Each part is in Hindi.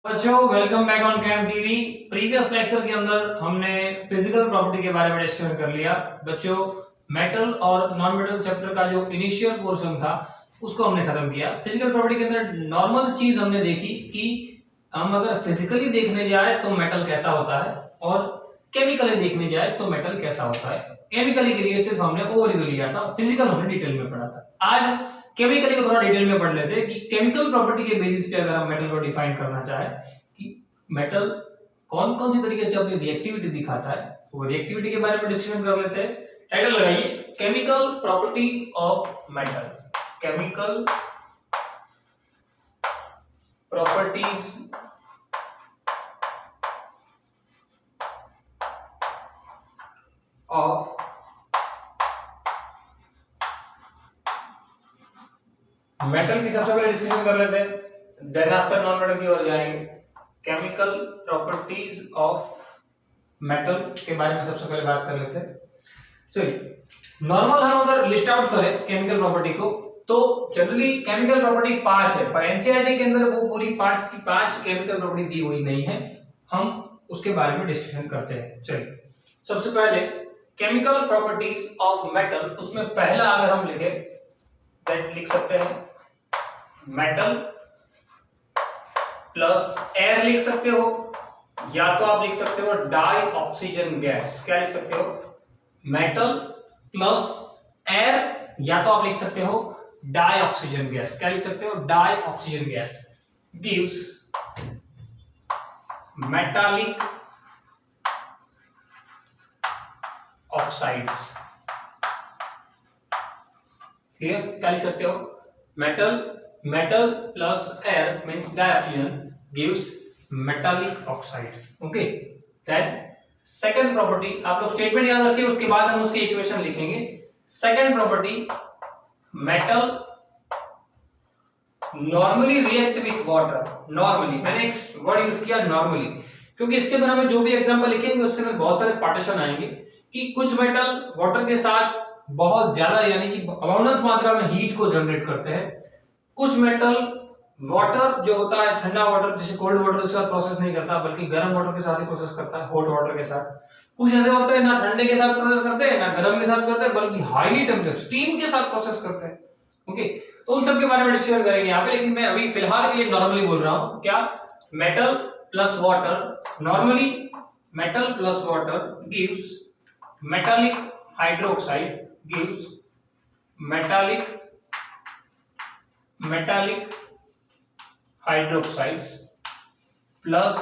बच्चों welcome back on cam TV. Previous lecture के अंदर हमने फिजिकल प्रॉपर्टी के बारे में डिस्कशन कर लिया। बच्चों मेटल और नॉन मेटल चैप्टर का जो इनिशियल पोर्शन था उसको हमने खत्म किया। फिजिकल प्रॉपर्टी के अंदर नॉर्मल चीज हमने देखी कि हम अगर फिजिकली देखने जाए तो मेटल कैसा होता है और केमिकली देखने जाए तो मेटल कैसा होता है। केमिकली के लिए सिर्फ हमने ओवरव्यू लिया था, फिजिकल हमने डिटेल में पढ़ा था। आज केमिकली को थोड़ा डिटेल में पढ़ लेते हैं कि केमिकल प्रॉपर्टी के बेसिस पे अगर हम मेटल को डिफाइन करना चाहे कि मेटल कौन कौन सी तरीके से अपनी रिएक्टिविटी दिखाता है, वो रिएक्टिविटी के बारे में डिस्कशन कर लेते हैं। टाइटल लगाइए chemical property of metal. Chemical properties of metal की सबसे पहले डिस्कशन कर लेते हैं, देन आफ्टर नॉन मेटल की ओर जाएंगे। केमिकल प्रॉपर्टीज ऑफ मेटल के बारे में सबसे पहले बात कर लेते हैं। चलिए नॉर्मल हम अगर लिस्ट आउट करें केमिकल प्रॉपर्टी को तो जनरली केमिकल प्रॉपर्टी 5 है, पर एनसीईआरटी के अंदर वो पूरी 5 की 5 केमिकल प्रॉपर्टी दी हुई नहीं है। हम उसके बारे में डिस्कशन करते हैं। चलिए सबसे पहले केमिकल प्रॉपर्टीज ऑफ मेटल, उसमें पहला अगर हम लिखे दैट लिख सकते हैं मेटल प्लस एयर लिख सकते हो, या तो आप लिख सकते हो डाई ऑक्सीजन गैस। क्या लिख सकते हो? मेटल प्लस एयर, या तो आप लिख सकते हो डाई ऑक्सीजन गैस। क्या लिख सकते हो? Di oxygen gas gives metallic oxides. Clear? क्या लिख सकते हो? Metal plus air means dioxygen gives metallic oxide. Okay, then second property, आप लोग स्टेटमेंट याद रखिए, उसके बाद हम उसकी इक्वेशन लिखेंगे। Second property metal normally react with water. Normally मैंने एक वर्ड यूज किया नॉर्मली, क्योंकि इसके अंदर हमें जो भी एग्जांपल लिखेंगे उसके अंदर बहुत सारे पार्टीशन आएंगे कि कुछ मेटल वाटर के साथ बहुत ज्यादा यानी कि अबाउंडेंस मात्रा में हीट को जनरेट करते हैं। कुछ मेटल वाटर जो होता है ठंडा वाटर जैसे कोल्ड वाटर के साथ प्रोसेस नहीं करता, बल्कि गर्म वाटर के साथ ही प्रोसेस करता है, हॉट वाटर के साथ। कुछ ऐसे होते हैं ना ठंडे के साथ प्रोसेस करते हैं ना गर्म के साथ करते हैं, बल्कि हाई टेम्परेचर स्टीम के साथ प्रोसेस करते हैं। ओके, तो उन सब के बारे में डिस्कशन करेंगे यहाँ पे, लेकिन मैं अभी फिलहाल के लिए नॉर्मली बोल रहा हूँ। क्या? Metal plus water. Normally metal plus water gives metallic hydroxide, gives metallic hydroxides plus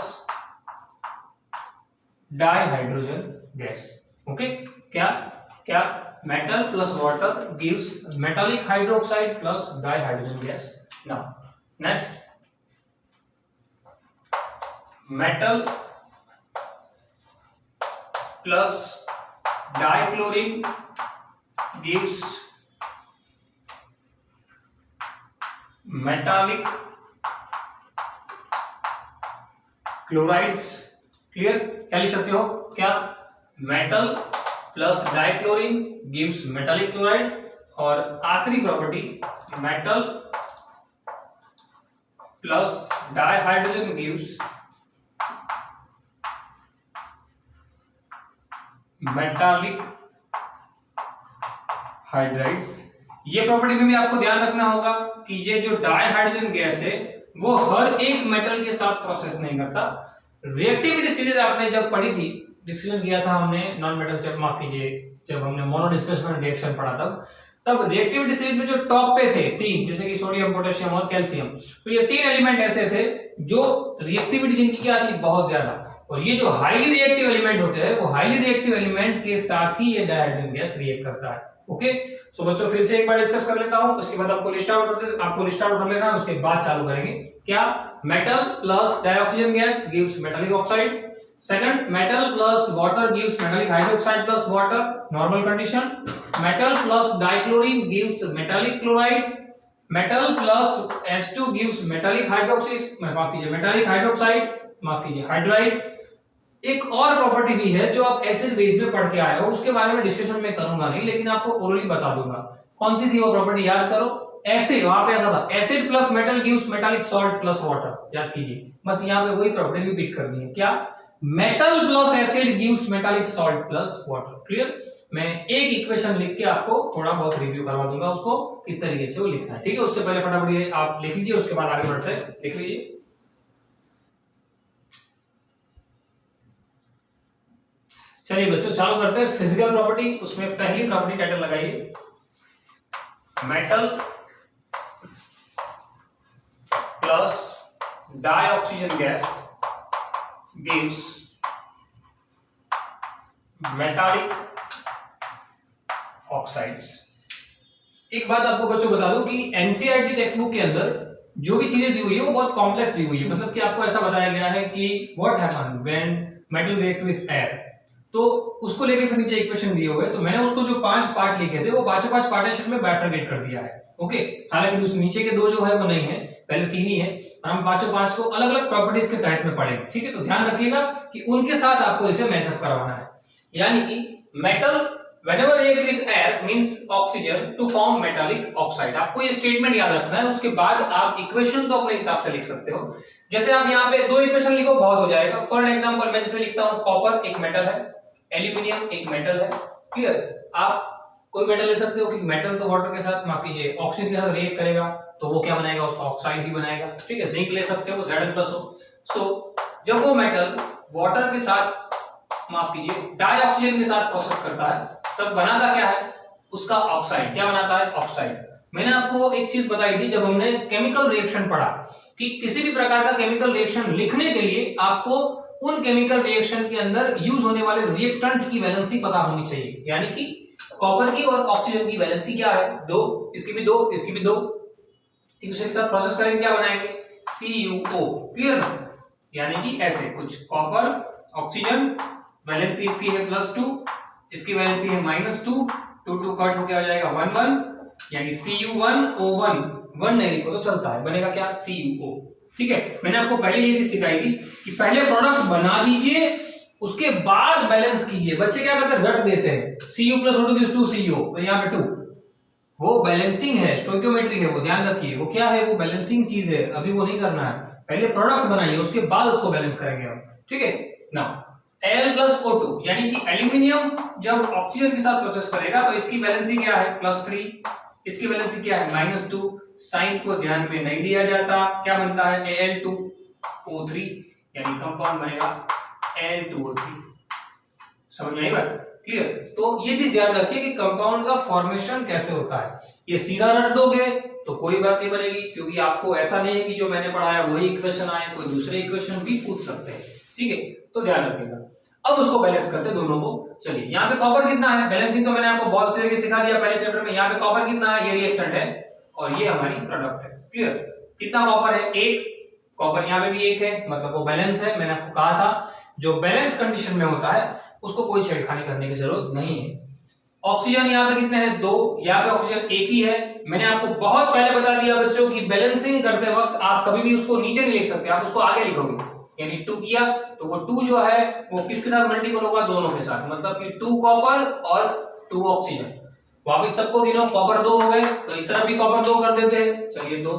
dihydrogen gas. Okay, क्या metal plus water gives metallic hydroxide plus dihydrogen gas. Now next, metal plus dichlorine gives metallic chlorides. Clear? क्या लिख सकते हो? क्या? Metal plus dichlorine gives metallic chloride, और आखिरी property metal plus dihydrogen gives metallic hydrides. ये प्रॉपर्टी में भी आपको ध्यान रखना होगा कि ये जो डाइहाइड्रोजन गैस है वो हर एक मेटल के साथ प्रोसेस नहीं करता। रिएक्टिविटी सीरीज आपने जब पढ़ी थी, डिस्कशन किया था हमने नॉन मेटल, जब माफ कीजिए जब हमने मोनो डिस्प्लेसमेंट रिएक्शन पढ़ा तब रिएक्टिविटी सीरीज में जो टॉप पे थे तीन, जैसे कि सोडियम पोटेशियम और कैल्शियम, तो ये तीन एलिमेंट ऐसे थे जो रिएक्टिविटी जिनकी क्या थी बहुत ज्यादा, और ये जो हाईली रिएक्टिव एलिमेंट होते हैं वो हाईली रिएक्टिव एलिमेंट के साथ ही ये डाइहाइड्रोजन गैस रिएक्ट करता है। ओके, सो बच्चों फिर से एक बार डिस्कस कर लेता हूं, उसके बाद आपको लिस्ट आउट कर लेना है, उसके बाद चालू करेंगे। क्या? Metal plus dioxygen gas gives metallic oxide. Second, metal plus water gives metallic hydroxide plus water, normal condition. Metal plus dichlorine gives metallic chloride. Metal plus H2 gives metallic hydroxide, माफ कीजिए हाइड्राइड। एक और प्रॉपर्टी भी है जो आप एसिड बेस में पढ़ के आए हो, उसके बारे में डिस्कशन में करूंगा नहीं, लेकिन आपको ओरली बता दूंगा। कौन सी थी वो प्रॉपर्टी? याद करो। एसिड, वहां पे ऐसा था, acid plus metal gives metallic salt plus water, याद कीजिए। बस यहाँ पे वही प्रॉपर्टी रिपीट करनी है, क्या? Metal plus acid gives metallic salt plus water. Clear? मैं एक इक्वेशन लिख के आपको थोड़ा बहुत रिव्यू करवा दूंगा, उसको किस तरीके से वो लिखना है, ठीक है? उससे पहले फटाफट ये आप लिख लीजिए, उसके बाद आगे बढ़ते हैं, लिख लीजिए। चलिए बच्चों चालू करते हैं फिजिकल प्रॉपर्टी। उसमें पहली प्रॉपर्टी टाइटल लगाइए, metal plus dioxygen gas gives metallic oxides. एक बात आपको बच्चों बता दूं कि एनसीईआरटी टेक्स्ट बुक के अंदर जो भी चीजें दी हुई है वो बहुत कॉम्प्लेक्स दी हुई है। मतलब कि आपको ऐसा बताया गया है कि what happen when metal react with air, तो उसको लेके फिर नीचे इक्वेशन दिए हुए, तो मैंने उसको जो 5 पार्ट लिखे थे वो पांचों 5 पार्टीशन में बाइफरकेट कर दिया है। ओके, हालांकि दूसरे नीचे के 2 जो है वो नहीं है, पहले 3 ही है, और हम पांचों 5 को अलग अलग प्रॉपर्टीज के तहत में पढ़ेंगे, ठीक है? तो ध्यान रखिएगा कि उनके साथ आपको इसे मैचअप करवाना है। यानी कि metal whenever react with air means oxygen to form metallic oxide। आपको ये स्टेटमेंट याद रखना है, उसके बाद आप इक्वेशन तो अपने हिसाब से लिख सकते हो। जैसे आप यहाँ पे 2 इक्वेशन लिखो बहुत हो जाएगा। फॉर एग्जांपल मैं जैसे लिखता हूँ, कॉपर एक मेटल है, एल्यूमिनियम एक मेटल है। क्लियर? आप कोई मेटल ले सकते हो कि मेटल तो वाटर के साथ, माफ कीजिए, ऑक्सीजन के साथ रिएक्ट करेगा तो वो क्या बनाएगा, उसका ऑक्साइड ही बनाएगा, ठीक है? जिंक ले सकते हो, Zn+O। सो जब वो मेटल वाटर के साथ, माफ कीजिए, डाइऑक्सीजन के साथ प्रोसेस करता है तब बनाता क्या है, उसका ऑक्साइड। क्या बनाता है? ऑक्साइड। मैंने आपको एक चीज बताई थी जब हमने केमिकल रिएक्शन पढ़ा कि किसी भी प्रकार का केमिकल रिएक्शन लिखने के लिए आपको उन केमिकल रिएक्शन के अंदर यूज होने वाले रिएक्टेंट की वैलेंसी पता होनी चाहिए। यानी कि कॉपर की और ऑक्सीजन की वैलेंसी क्या है? 2, इसकी भी 2, इसकी भी 2, एक दूसरे के साथ प्रोसेस करेंगे, क्या बनाएंगे? CuO। क्लियर ना? यानी कि ऐसे कुछ कॉपर ऑक्सीजन, वैलेंसी इसकी है +2, इसकी वैलेंसी है -2, 2 कट हो गया, हो जाएगा 1 1, यानी Cu1O1, 1 नहीं लिखो तो चलता है, बनेगा क्या? CuO। ठीक है? मैंने आपको पहले ये चीज सिखाई थी कि पहले प्रोडक्ट बना दीजिए, उसके बाद बैलेंस कीजिए। बच्चे क्या करते हैं? रट देते हैं, Cu + O2 = 2Cu, तो यहाँ पे 2, वो बैलेंसिंग है, स्टोइकियोमेट्री है, वो ध्यान रखिए। वो क्या है? वो बैलेंसिंग चीज है, अभी वो नहीं करना है। पहले प्रोडक्ट बनाइए, उसके बाद उसको बैलेंस करेंगे हम, ठीक है ना? Al+O2 यानी कि एल्यूमिनियम जब ऑक्सीजन के साथ प्रोसेस करेगा तो इसकी वैलेंसी क्या है? +3, इसकी वैलेंसी क्या है? -2। साइन को ध्यान में नहीं दिया जाता, क्या बनता है? Al2O3, यानी कंपाउंड बनेगा Al2O3। समझ में आई बात? क्लियर? तो ये चीज ध्यान रखिए कि कंपाउंड का फॉर्मेशन कैसे होता है। ये सीधा रट दोगे तो कोई बात नहीं बनेगी, क्योंकि आपको ऐसा नहीं है कि जो मैंने पढ़ाया वही इक्वेशन आए, कोई दूसरे इक्वेशन भी पूछ सकते हैं, ठीक है? तो ध्यान रखिएगा। अब उसको बैलेंस करते हैं दोनों को। चलिए, यहाँ पे कॉपर कितना है? बैलेंसिंग तो मैंने आपको बहुत अच्छे तरीके सिखा दिया पहले चैप्टर में। यहाँ पे कॉपर कितना है? ये रिएक्टेंट है और ये हमारी प्रोडक्ट है। क्लियर? कितना कॉपर है? 1 कॉपर, यहाँ पे भी 1 है, मतलब वो बैलेंस है। मैंने आपको कहा था जो बैलेंस कंडीशन में होता है उसको कोई छेड़खानी करने की जरूरत नहीं है। ऑक्सीजन यहाँ पे कितने हैं? 2, यहाँ पे ऑक्सीजन 1 ही है। मैंने आपको बहुत पहले बता दिया बच्चों की बैलेंसिंग करते वक्त आप कभी भी उसको नीचे नहीं लिख सकते, आप उसको आगे लिखोगे। यानी 2 किया तो वो 2 जो है वो किसके साथ मल्टीपल होगा? दोनों के साथ, मतलब कि 2 कॉपर और 2 ऑक्सीजन। वापिस सबको गिनो, कॉपर 2 हो गए तो इस तरफ भी कॉपर 2 कर देते हैं। चलिए 2,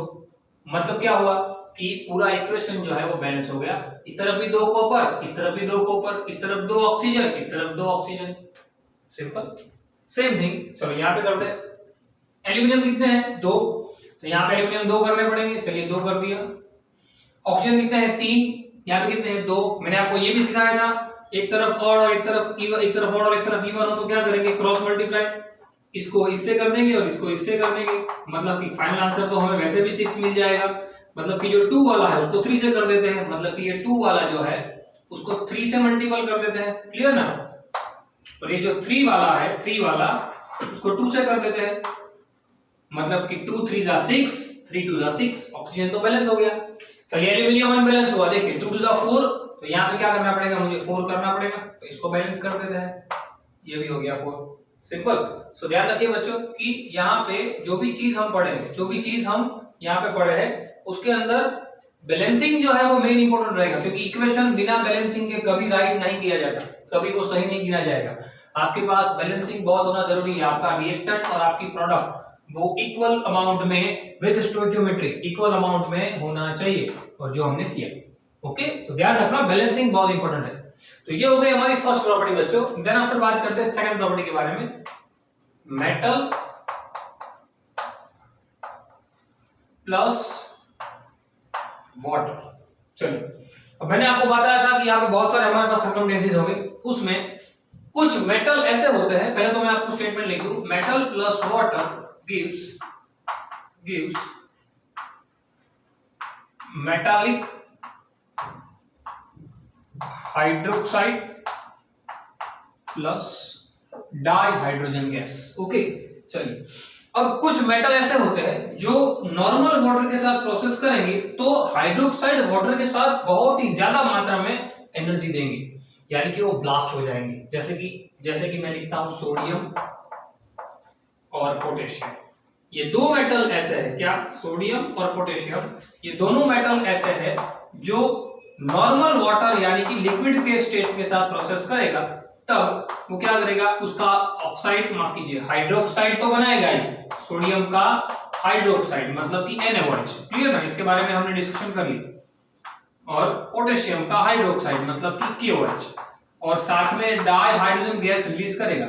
मतलब क्या हुआ कि पूरा इक्वेशन जो है वो बैलेंस हो गया। इस तरफ भी 2 कॉपर, इस तरफ भी 2 कॉपर, इस तरफ 2 ऑक्सीजन, इस तरफ 2 ऑक्सीजन। Simple, same thing. चलो यहाँ पे कर दे। एल्यूमिनियम कितने हैं? 2, तो यहाँ पे एल्यूमिनियम 2 करने पड़ेंगे। चलिए 2 कर दिया। ऑक्सीजन कितने हैं? 3, यहाँ पे कितने हैं? 2। मैंने आपको ये भी सिखाया था, एक तरफ और एक तरफ इवन, एक तरफ और एक तरफ इवन हो तो क्या करेंगे? Cross multiply. इसको इससे कर देंगे और इसको इससे कर देंगे, मतलब कि फाइनल आंसर तो हमें वैसे भी 6 मिल जाएगा। मतलब कि जो 2 वाला है उसको 3 से कर देते हैं, मतलब कि ये 2 वाला जो है उसको 3 से मल्टीपल कर देते हैं। क्लियर ना? और ये जो 3 वाला है, 3 वाला उसको 2 से कर देते हैं, मतलब कि 2 3 जा 6, 3 2 जा 6। ऑक्सीजन तो बैलेंस हो गया। चलिए एल्यूमिनियम अनबैलेंस हुआ, देखिए 2 2 जा 4, तो यहाँ पे क्या करना पड़ेगा? मुझे 4 करना पड़ेगा, तो इसको बैलेंस कर देते हैं, ये भी हो गया 4। सिंपल। सो ध्यान रखिए बच्चों कि यहाँ पे जो भी चीज हम पढ़े, जो भी चीज हम यहाँ पे पढ़े हैं उसके अंदर बैलेंसिंग जो है वो मेन इंपॉर्टेंट रहेगा, क्योंकि इक्वेशन बिना बैलेंसिंग के कभी राइट नहीं किया जाता, कभी वो सही नहीं गिना जाएगा। आपके पास बैलेंसिंग बहुत होना जरूरी है। आपका रिएक्टेंट और आपकी प्रोडक्ट वो इक्वल अमाउंट में विद स्टोइकियोमेट्री इक्वल अमाउंट में होना चाहिए, और जो हमने किया। ओके, तो ध्यान रखना बैलेंसिंग बहुत इंपॉर्टेंट है। तो ये हो गई हमारी फर्स्ट प्रॉपर्टी बच्चों। देन आफ्टर बात करते हैं सेकंड प्रॉपर्टी के बारे में, मेटल प्लस वाटर। चलिए, अब मैंने आपको बताया था कि यहाँ पे बहुत सारे हमारे पास सर्कमटेंसेस हो गए, उसमें कुछ मेटल ऐसे होते हैं, पहले तो मैं आपको स्टेटमेंट लिख दूं, metal plus water gives metallic hydroxide plus di hydrogen gas. Okay, चलिए, अब कुछ मेटल ऐसे होते हैं जो नॉर्मल वाटर के साथ प्रोसेस करेंगे तो हाइड्रोक्साइड वाटर के साथ बहुत ही ज्यादा मात्रा में एनर्जी देंगे, यानी कि वो ब्लास्ट हो जाएंगे। जैसे कि मैं लिखता हूं सोडियम और पोटेशियम। ये दो मेटल ऐसे हैं, क्या, सोडियम और पोटेशियम, ये दोनों मेटल ऐसे हैं जो नॉर्मल वाटर यानी कि लिक्विड के स्टेट के साथ प्रोसेस करेगा, तब वो क्या करेगा, उसका ऑक्साइड, माफ कीजिए, हाइड्रोक्साइड तो बनाएगा ही, सोडियम का हाइड्रोक्साइड मतलब कि NaOH, क्लियर ना, इसके बारे में हमने डिस्कशन कर ली, और पोटेशियम का हाइड्रोक्साइड मतलब कि KOH, और साथ में डाई हाइड्रोजन गैस रिलीज करेगा।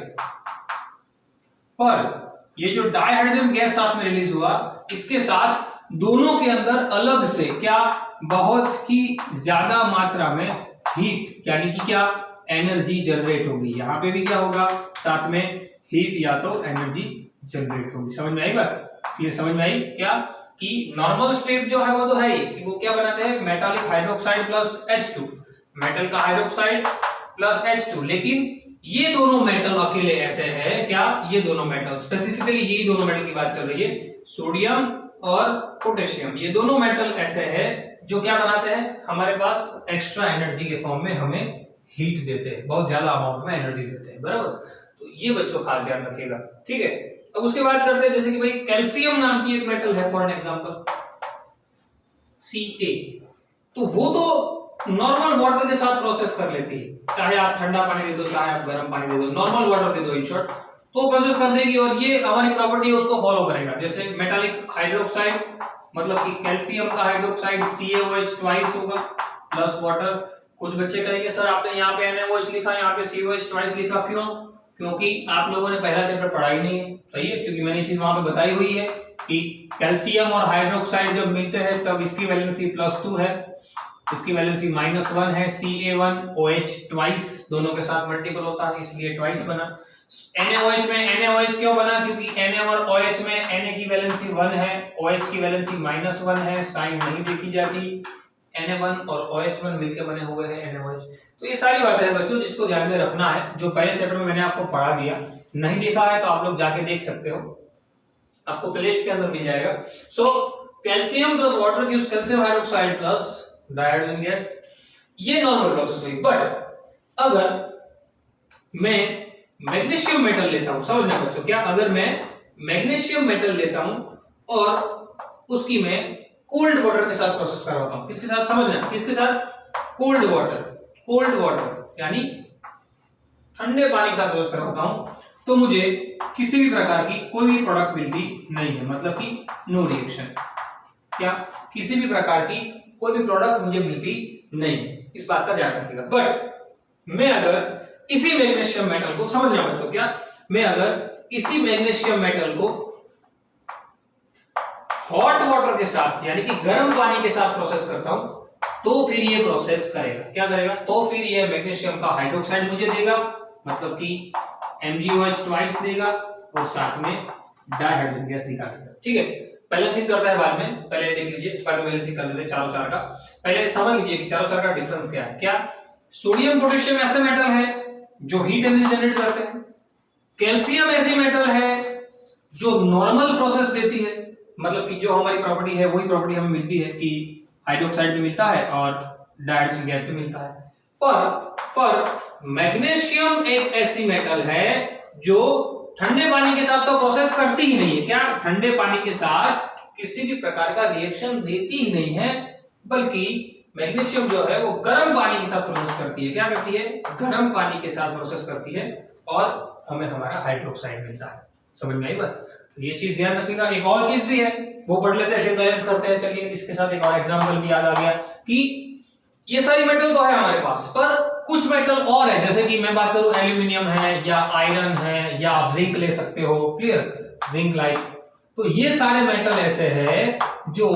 पर ये जो डाई हाइड्रोजन गैस साथ में रिलीज हुआ, इसके साथ दोनों के अंदर अलग से क्या, बहुत ही ज्यादा मात्रा में हीट यानी कि क्या, एनर्जी जनरेट होगी। यहाँ पे भी क्या होगा, साथ में हीट या तो एनर्जी जनरेट होगी। समझ में आई बात, क्लियर, समझ में आई क्या, कि नॉर्मल स्टेप जो है वो तो है ही कि वो क्या बनाते हैं, metallic hydroxide plus H2, metal का हाइड्रोक्साइड प्लस H2, लेकिन ये दोनों मेटल अकेले ऐसे हैं, क्या, ये दोनों मेटल, स्पेसिफिकली यही दोनों मेटल की बात चल रही है, सोडियम और पोटेशियम, ये दोनों मेटल ऐसे हैं जो क्या बनाते हैं, हमारे पास एक्स्ट्रा एनर्जी के फॉर्म में हमें हीट देते हैं, बहुत ज्यादा अमाउंट में एनर्जी देते हैं, बराबर। तो ये बच्चों खास ध्यान रखिएगा, ठीक है। अब उसके बाद करते हैं, जैसे कि भाई कैल्शियम नाम की एक मेटल है, फॉर एग्जांपल Ca, तो वो तो नॉर्मल वाटर के साथ प्रोसेस कर लेती है, चाहे आप ठंडा पानी दे दो, चाहे आप गर्म पानी दे दो, नॉर्मल वाटर दे दो, इन शॉर्ट, तो प्रोसेस कर देगी, और ये हमारी प्रॉपर्टी है उसको फॉलो करेगा। जैसे मेटालिक हाइड्रोक्साइड मतलब कि कैल्शियम का हाइड्रोक्साइड CaOH ट्वाइस होगा प्लस वाटर। कुछ बच्चे कहेंगे सर आपने यहाँ पे NaOH लिखा, यहाँ पे CaOH ट्वाइस लिखा, क्यों, क्योंकि आप लोगों ने पहला चैप्टर पढ़ा ही नहीं है, सही है, क्योंकि मैंने ये चीज वहां पे बताई हुई है कि कैल्शियम और हाइड्रोक्साइड जब मिलते हैं तब इसकी वैलेंसी +2 है, इसकी वैलेंसी -1 है, Ca1OH ट्वाइस दोनों के साथ मल्टीपल होता है, इसलिए ट्वाइस बना। NaOH में NaOH क्यों बना, क्योंकि Na और OH में Na की वैलेंसी 1 है, OH की वैलेंसी -1 है, साइन नहीं देखी जाती, Na1 और OH1 मिलकर बने हुए हैं NaOH। तो ये सारी बातें हैं बच्चों जिसको ध्यान में रखना है, जो पहले चैप्टर में मैंने आपको पढ़ा दिया, नहीं देखा है तो आप लोग जाके देख सकते हो, आपको प्लेलिस्ट के अंदर मिल जाएगा। So calcium plus water gives calcium hydroxide plus dihydrogen gas, ये नॉर्मल प्रोसेस हुई। बट अगर मैं मैग्नीशियम मेटल लेता हूं, समझना बच्चों, क्या, अगर मैं मैग्नीशियम मेटल लेता हूं और उसकी मैं कोल्ड वाटर के साथ प्रोसेस करवाता हूं, किसके साथ, समझना, किसके साथ, कोल्ड वाटर यानी ठंडे पानी के साथ प्रोसेस करवाता हूं, तो मुझे किसी भी प्रकार की कोई भी प्रोडक्ट मिलती नहीं है, मतलब कि नो रिएक्शन, क्या, किसी भी प्रकार की कोई भी प्रोडक्ट मुझे मिलती नहीं, इस बात का ध्यान रखिएगा। बट मैं अगर इसी मैग्नीशियम मेटल को, समझना बच्चों, क्या, मैं अगर इसी मैग्नीशियम मेटल को हॉट वाटर के साथ यानी कि गर्म पानी के साथ प्रोसेस करता हूं, तो फिर ये प्रोसेस करेगा, क्या करेगा, तो फिर ये मैग्नीशियम का हाइड्रोक्साइड मुझे देगा, मतलब कि MgOH ट्वाइस देगा, और साथ में डाइहाइड्रोजन गैस निकालेगा, ठीक है। बैलेंसिंग करता है बाद में, पहले देख लीजिए, पहले बैलेंसिंग कर देते हैं चारों चार का। पहले समझ लीजिए कि चारों चार का डिफरेंस क्या है। क्या, सोडियम पोटेशियम ऐसे मेटल है जो हीट एनर्जी जनरेट करते हैं, कैल्शियम ऐसी मेटल है जो नॉर्मल प्रोसेस देती है, मतलब कि जो हमारी प्रॉपर्टी है वही प्रॉपर्टी हमें मिलती है कि हाइड्रोक्साइड भी मिलता है और डाइहाइड्रोजन गैस भी मिलता है। पर मैग्नीशियम एक ऐसी मेटल है जो ठंडे पानी के साथ तो प्रोसेस करती ही नहीं है, क्या, ठंडे पानी के साथ किसी भी प्रकार का रिएक्शन देती ही नहीं है, बल्कि मैग्नीशियम जो है वो गर्म पानी के साथ प्रोसेस करती है, क्या करती है, गर्म पानी के साथ प्रोसेस करती है, और हमें हमारा हाइड्रोक्साइड मिलता है। समझ में आई बात। ये चीज ध्यान रखिएगा। एक और चीज भी है, वो पढ़ लेते हैं फिर बैलेंस करते हैं। चलिए इसके साथ एक और एग्जांपल भी याद आ गया कि ये सारी मेटल तो है हमारे पास, पर कुछ मेटल और है, जैसे कि मैं बात करूं एल्यूमिनियम है या आयरन है या आप जिंक ले सकते हो, क्लियर, जिंक लाइक। तो ये सारे मेटल ऐसे हैं जो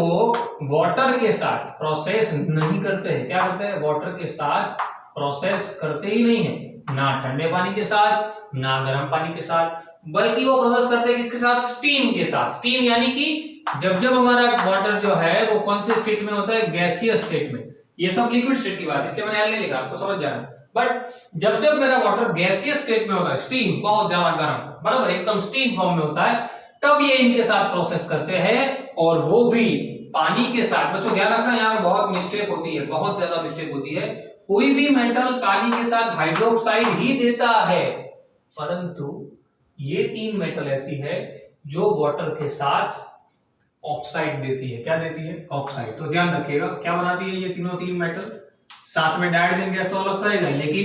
वाटर के साथ प्रोसेस नहीं करते हैं। क्या करते हैं? वाटर के साथ प्रोसेस करते ही नहीं है, ना ठंडे पानी के साथ ना गर्म पानी के साथ, बल्कि वो प्रोसेस करते हैं किसके साथ? स्टीम के साथ। स्टीम यानी कि जब जब हमारा वाटर जो है वो कौन से स्टेट में होता है? गैसियस स्टेट में। ये सब लिक्विड स्टेट की बात, इसलिए मैंने एल नहीं लिखा, आपको समझ जाना। बट जब जब मेरा वाटर गैसियस स्टेट में होता है, स्टीम, बहुत ज्यादा गर्म, बराबर, एकदम स्टीम फॉर्म में होता है, तब ये इनके साथ प्रोसेस करते हैं, और वो भी पानी के साथ। बच्चों ध्यान रखना, यहाँ बहुत मिस्टेक होती है, बहुत ज्यादा मिस्टेक होती है। कोई भी मेटल पानी के साथ हाइड्रोक्साइड ही देता है, परंतु ये 3 मेटल ऐसी है जो वाटर के साथ ऑक्साइड देती है। क्या देती है? ऑक्साइड। तो ध्यान रखिएगा क्या बनाती है ये तीन मेटल। साथ में डाइहाइड्रोजन गैस तो अलग करेगा, लेकिन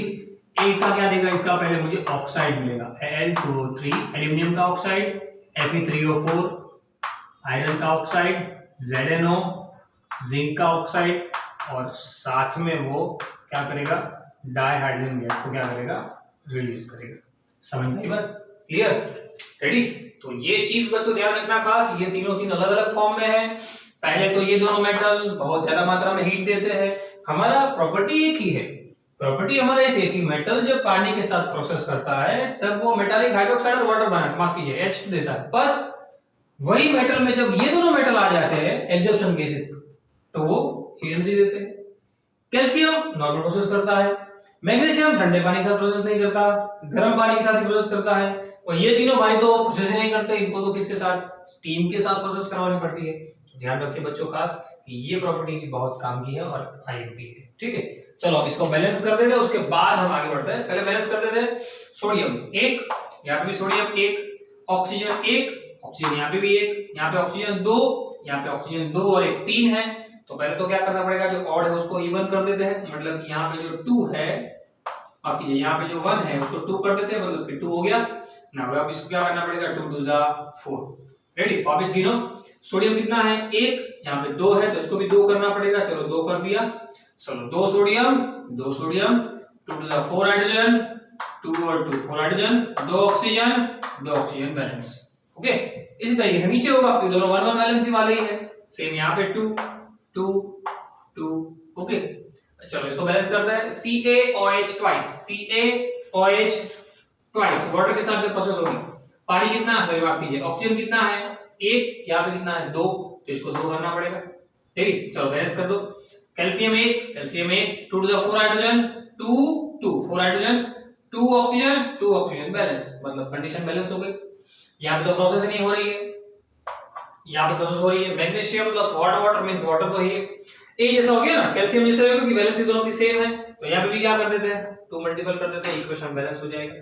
एक का क्या देगा इसका? पहले मुझे ऑक्साइड मिलेगा, Al2O3, एल्यूमिनियम का ऑक्साइड, Fe3O4, आयरन का ऑक्साइड, ZnO, जिंक का ऑक्साइड, और साथ में वो क्या करेगा? डाइहाइड्रोजन गैस को क्या करेगा? रिलीज करेगा। समझ में आई बात? क्लियर? रेडी? तो ये चीज बच्चों ध्यान रखना खास, ये तीन अलग अलग फॉर्म में है। पहले तो ये दोनों मेटल बहुत ज्यादा मात्रा में हीट देते हैं। हमारा प्रॉपर्टी एक ही है, प्रॉपर्टी हमारा एक है कि मेटल जब पानी के साथ प्रोसेस करता है तब वो मेटालिक हाइड्रोक्साइड और वाटर बनाता, माफ कीजिए, H2 देता है। पर वही मेटल में जब ये दोनों मेटल आ जाते हैं एब्जॉर्प्शन केसेस, तो वो हीट एनर्जी देते हैं। कैल्शियम नॉर्मल प्रोसेस करता है, मैग्नीशियम ठंडे पानी के साथ प्रोसेस नहीं करता, गर्म पानी के साथ ही प्रोसेस करता है, और ये तीनों भाई तो प्रोसेस नहीं करते, इनको तो किसके साथ? स्टीम के साथ प्रोसेस करवानी पड़ती है। ध्यान रखिए बच्चों खास कि ये प्रॉपर्टी भी बहुत काम की है और आईएमपी है। ठीक है, चलो अब इसको बैलेंस कर देते हैं, उसके बाद हम आगे बढ़ते हैं। पहले बैलेंस कर देते हैं। सोडियम 1, यहाँ पे भी सोडियम 1, ऑक्सीजन 1, ऑक्सीजन यहाँ पे भी 1, यहाँ पे ऑक्सीजन 2, यहाँ पे ऑक्सीजन 2 और 1 3 है। तो पहले तो क्या करना पड़ेगा? जो ऑड है उसको इवन कर देते हैं, मतलब यहाँ पे जो 2 है, आप यहाँ पे जो 1 है उसको 2 कर देते हैं, मतलब कि 2 हो गया ना। अब इसको क्या करना पड़ेगा? 2 2 जा 4। रेडी? वापस गिनो। सोडियम कितना है? 1, यहाँ पे 2 है तो इसको भी 2 करना पड़ेगा। चलो 2 कर दिया। चलो 2 सोडियम 2 सोडियम, 2 2 जा 4 हाइड्रोजन, 2 और 2 4 hydrogen, 2 oxygen 2 oxygen balance. Okay, इस तरीके से नीचे होगा आपके दोनों 1 1 बैलेंस ही वाले ही है। सेम यहाँ पे 2 2 2। ओके, चलो इसको बैलेंस करते हैं। CaOH twice, CaOH twice water के साथ जब प्रोसेस होगी, पानी कितना है? सॉरी माफ कीजिए, ऑक्सीजन कितना है? 1, यहाँ पे कितना है? 2, तो इसको 2 करना पड़ेगा। ठीक, चलो बैलेंस कर दो। Calcium 1 2 to the 4 hydrogen, 2 2 4 hydrogen, 2 oxygen balance, मतलब कंडीशन बैलेंस हो गई। यहाँ पे तो प्रोसेस नहीं हो रही है, यहाँ पे प्रोसेस हो रही है। Magnesium plus water means water तो ये ए जैसा हो गया ना, कैल्शियम जैसा हो गया क्योंकि वैलेंसी दोनों की सेम है। तो यहाँ पे भी क्या कर देते हैं? 2 मल्टीपल कर देते हैं, इक्वेशन बैलेंस हो जाएगा।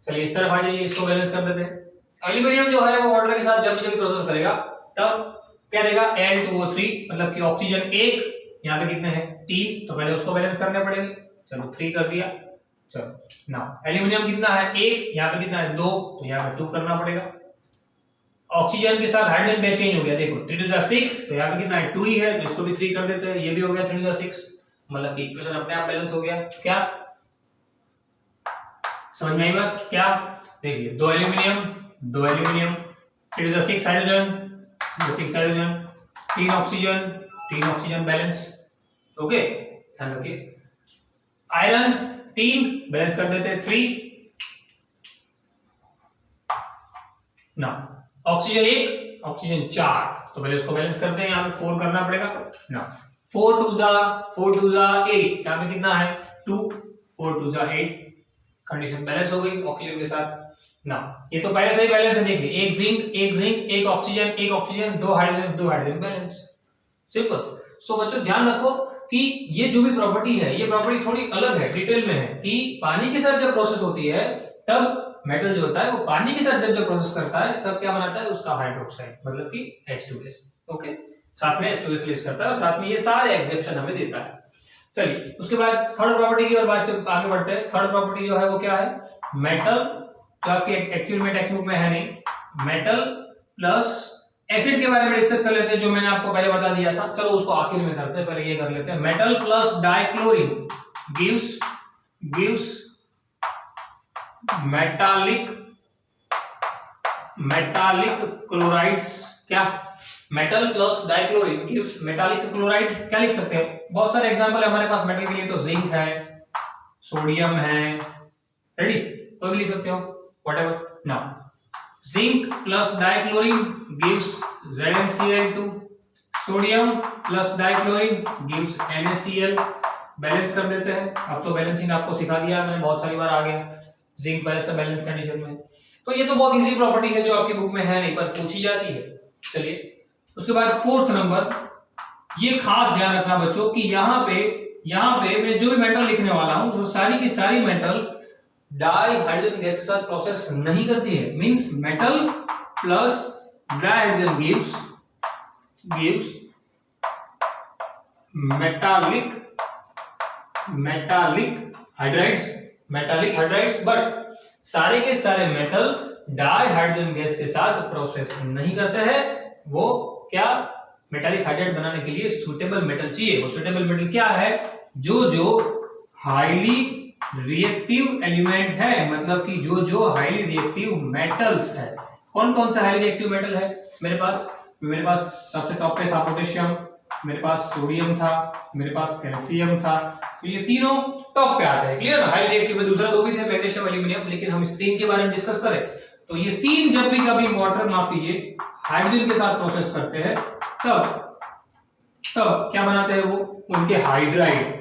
चलिए इस तरफ आ जाइए, इसको बैलेंस कर देते हैं। एल्यूमिनियम जो है वो वाटर के साथ जब जब प्रोसेस करेगा तब क्या देगा? Al2O3, मतलब कि ऑक्सीजन 1, यहाँ पे कितने हैं? 3, तो पहले उसको बैलेंस करने पड़ेंगे। चलो 3 कर दिया। चलो ना एल्यूमिनियम कितना है? 1, यहाँ पे कितना है? 2, तो यहाँ पे 2 करना पड़ेगा। ऑक्सीजन के साथ हाइड्रोजन पे चेंज हो गया, देखो 3 टू द 6, तो यहाँ पे कितना है? 2 ही है, तो इसको भी 3 कर देते हैं। ये भी हो गया 3 टू द 6, मतलब कि इक्वेशन अपने आप बैलेंस हो गया। क्या समझ में आई बात? क्या देखिए, 2 aluminium 3 to the 6 hydrogen, 6 hydrogen, 3 oxygen balance. Okay, ध्यान रखिए। आयरन 3 बैलेंस कर देते हैं 3 ना। ऑक्सीजन 1 ऑक्सीजन 4, तो पहले उसको बैलेंस करते हैं। यहाँ पे 4 करना पड़ेगा ना। 4 2 जा 8, यहाँ पे कितना है? 2, 4 2 जा 8, कंडीशन बैलेंस हो गई ऑक्सीजन के साथ ना। ये तो पहले से ही बैलेंस है, देखिए, एक जिंक एक ऑक्सीजन 2 हाइड्रोजन बैलेंस, सिंपल। सो बच्चों ध्यान रखो कि ये जो भी प्रॉपर्टी है, ये प्रॉपर्टी थोड़ी अलग है, डिटेल में है कि पानी के साथ जब प्रोसेस होती है तब मेटल जो होता है वो पानी के साथ जब प्रोसेस करता है तब क्या बनाता है? उसका हाइड्रोक्साइड, मतलब कि H2S। ओके, साथ में H2S रिलीज करता है और साथ में ये सारे एक्सेप्शन हमें देता है। चलिए उसके बाद थर्ड प्रॉपर्टी की और बात आगे बढ़ते हैं। थर्ड प्रॉपर्टी जो है वो क्या है? मेटल, तो आपकी एक्चुअल में टेक्स्ट बुक में है नहीं, मेटल प्लस एसिड के बारे में डिस्कस कर लेते हैं, जो मैंने आपको पहले बता दिया था। चलो उसको आखिर में करते हैं, पहले ये कर लेते हैं। Metal plus dichlorine gives metallic chlorides. क्या? Metal plus dichlorine gives metallic chloride. क्या लिख सकते हैं? बहुत सारे एग्जांपल है हमारे पास मेटल के लिए, तो जिंक है, सोडियम है, रेडी, कोई भी लिख सकते हो, whatever. Now zinc plus dichlorine gives ZnCl2, sodium plus dichlorine gives NaCl। Balance कर देते हैं। अब तो बैलेंसिंग आपको सिखा दिया मैंने, बहुत सारी बार आ गया, जिंक बैलेंस कंडीशन में। तो ये तो बहुत इजी प्रॉपर्टी है जो आपकी बुक में है नहीं, पर पूछी जाती है। चलिए उसके बाद फोर्थ नंबर, ये खास ध्यान रखना बच्चों कि यहाँ पे मैं जो भी मेटल लिखने वाला हूं, वो सारी की सारी मेटल डाई हाइड्रोजन गैस के साथ प्रोसेस नहीं करती है। Means metal plus di hydrogen gives metallic hydrides, but सारे के सारे मेटल डाई हाइड्रोजन गैस के साथ प्रोसेस नहीं करते हैं। वो क्या? मेटालिक हाइड्राइड बनाने के लिए सुटेबल मेटल चाहिए। वो सुटेबल मेटल क्या है? जो हाईली रिएक्टिव एलिमेंट है, मतलब कि जो हाईली रिएक्टिव मेटल्स है। कौन कौन सा हाईली रिएक्टिव मेटल है मेरे पास? सबसे टॉप पे था पोटेशियम, मेरे पास सोडियम था, मेरे पास कैल्शियम था। तो ये तीनों टॉप पे आते हैं। क्लियर? हाई रिएक्टिव में दूसरा दो भी थे, मैग्नीशियम, एल्यूमिनियम, लेकिन हम इस तीन के बारे में डिस्कस करें तो ये तीन जब भी कभी वाटर, माफ कीजिए, हाइड्रोजन के साथ प्रोसेस करते हैं, तब क्या बनाते हैं वो? उनके हाइड्राइड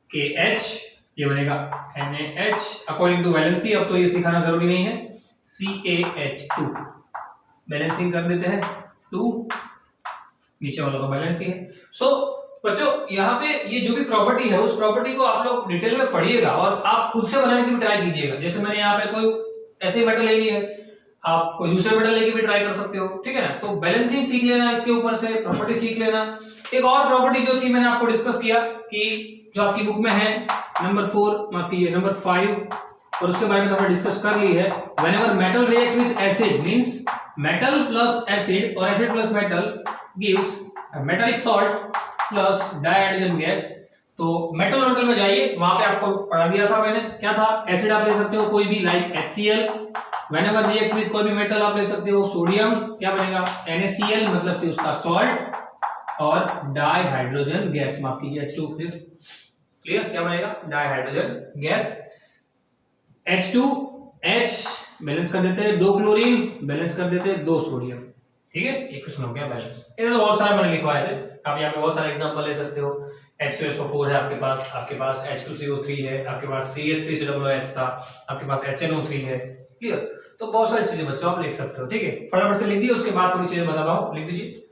KH, ये बनेगा NaH अकॉर्डिंग टू वैलेंसी। अब तो ये सिखाना जरूरी नहीं है। CaH2 बैलेंसिंग कर देते हैं, 2 नीचे वाला तो बैलेंस ही है। सो बच्चों यहाँ पे ये जो भी प्रॉपर्टी है, उस प्रॉपर्टी को आप लोग डिटेल में पढ़िएगा और आप खुद से बनाने की भी ट्राई कीजिएगा। जैसे मैंने यहाँ पे कोई ऐसे ही मेटल ले ली है, आप कोई दूसरे मेटल लेके भी ट्राई कर सकते हो, ठीक है ना। तो बैलेंसिंग सीख लेना, इसके ऊपर से प्रॉपर्टी सीख लेना। एक और प्रॉपर्टी जो थी मैंने आपको डिस्कस किया कि जो आपकी बुक में है नंबर 4, माफ कीजिए नंबर 5, और उसके बारे में तो हमने डिस्कस कर ली है। Whenever metal react with acid, means metal plus acid और acid plus metal gives metallic salt plus dihydrogen gas. तो मेटल में जाइए, वहां पे आपको पढ़ा दिया था मैंने, क्या था? एसिड आप ले सकते हो कोई भी, like HCl। Whenever react with कोई भी मेटल आप ले सकते हो, सोडियम, क्या बनेगा? NaCl, मतलब कि उसका सॉल्ट, और डाइहाइड्रोजन गैस, माफ कीजिए H2। क्लियर? क्या बनेगा? Dihydrogen gas. H2H बैलेंस कर देते हैं, 2 क्लोरीन बैलेंस कर देते हैं, 2 सोडियम। ठीक है, एक क्वेश्चन हो गया बैलेंस। ये तो बहुत सारे मैंने लिखवाए थे, आप यहाँ पे बहुत सारे एग्जांपल ले सकते हो। H2SO4 है आपके पास H2CO3 है, आपके पास CH3COOH था, आपके पास HNO3 है। क्लियर? तो बहुत सारी चीजें बच्चों आप लिख सकते हो। ठीक है, फटाफट से लिख दिए, उसके बाद थोड़ी चीजें बता रहा हूं, लिख दीजिए।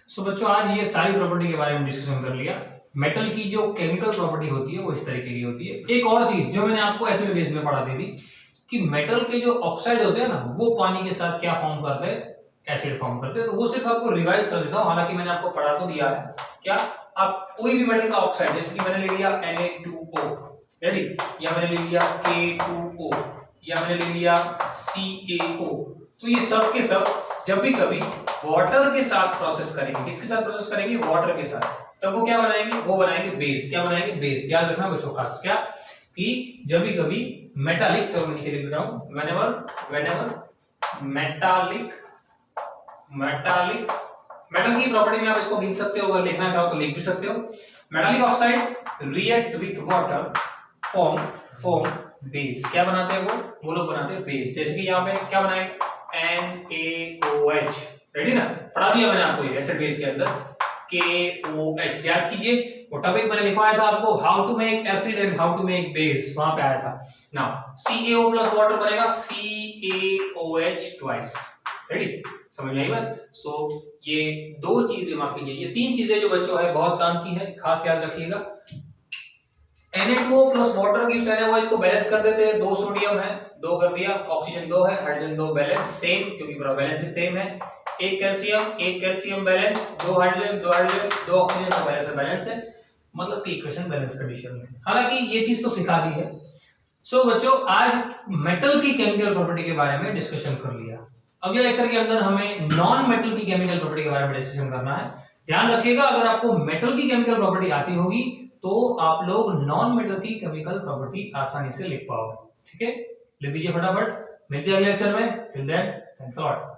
सो बच्चों आज ये सारी प्रॉपर्टी के बारे में डिस्कशन कर लिया। मेटल की जो केमिकल प्रॉपर्टी होती है वो इस तरीके की होती है। एक और चीज जो मैंने आपको ऐसे बेस में पढ़ा दी थी कि मेटल के जो ऑक्साइड होते हैं ना, वो पानी के साथ क्या फॉर्म करते हैं? एसिड फॉर्म करते हैं। तो वो सिर्फ आपको रिवाइज कर देता हूं, हालांकि मैंने आपको पढ़ा तो दिया है। क्या? आप कोई भी मेटल का ऑक्साइड, जैसे कि मैंने ले लिया Na2O, रेडी, या मैंने ले लिया K2O, या मैंने ले लिया CaO, तो ये सब के सब जब भी कभी वाटर के साथ प्रोसेस करेंगे, किसके साथ प्रोसेस करेंगे? वाटर के साथ, तब वो क्या बनाएंगे? वो बनाएंगे बेस। क्या बनाएंगे? बेस। याद रखना बच्चों खास, क्या कि जब भी कभी मेटालिक, चलो मैं नीचे लिख देता हूं, व्हेनेवर मेटल की प्रॉपर्टी में आप इसको गिन सकते हो, अगर लिखना चाहो तो लिख भी सकते हो। Metallic oxide react with water form base. क्या बनाते हैं वो लोग बनाते हैं बेस। जैसे कि यहाँ पे क्या बनाए? NaOH, रेडी ना, पढ़ा दिया मैंने आपको ये एसिड बेस के अंदर KOH। याद कीजिए वो टॉपिक मैंने लिखवाया था आपको, how to make acid and how to make base, वहां पे आया था। नाउ CaO प्लस वाटर बनेगा CaOH ट्वाइस। रेडी? समझ में आई बात? सो ये दो चीजें, माफ कीजिए ये तीन चीजें जो बच्चों है बहुत काम की है, खास याद रखिएगा। Na2O plus water gives NaOH को बैलेंस कर देते हैं, 2 सोडियम है, 2 कर दिया, ऑक्सीजन 2 है, हाइड्रोजन 2, बैलेंस सेम, क्योंकि वैलेंस सेम है। एक कैल्शियम बैलेंस, 2 हाइड्रोजन 2 ऑक्सीजन का बैलेंस है, मतलब कि इक्वेशन बैलेंस कंडीशन में। हालांकि ये चीज तो सिखा दी है। सो बच्चों आज मेटल की केमिकल प्रॉपर्टी के बारे में डिस्कशन कर लिया। अगले लेक्चर के अंदर हमें नॉन मेटल की केमिकल प्रॉपर्टी के बारे में डिस्कशन करना है। ध्यान रखिएगा, अगर आपको मेटल की केमिकल प्रॉपर्टी आती होगी तो आप लोग नॉन मेटल की केमिकल प्रॉपर्टी आसानी से लिख पाओगे। ठीक है, लिख दीजिए फटाफट। मिलते हैं अगले लेक्चर में। Till then, thanks a lot.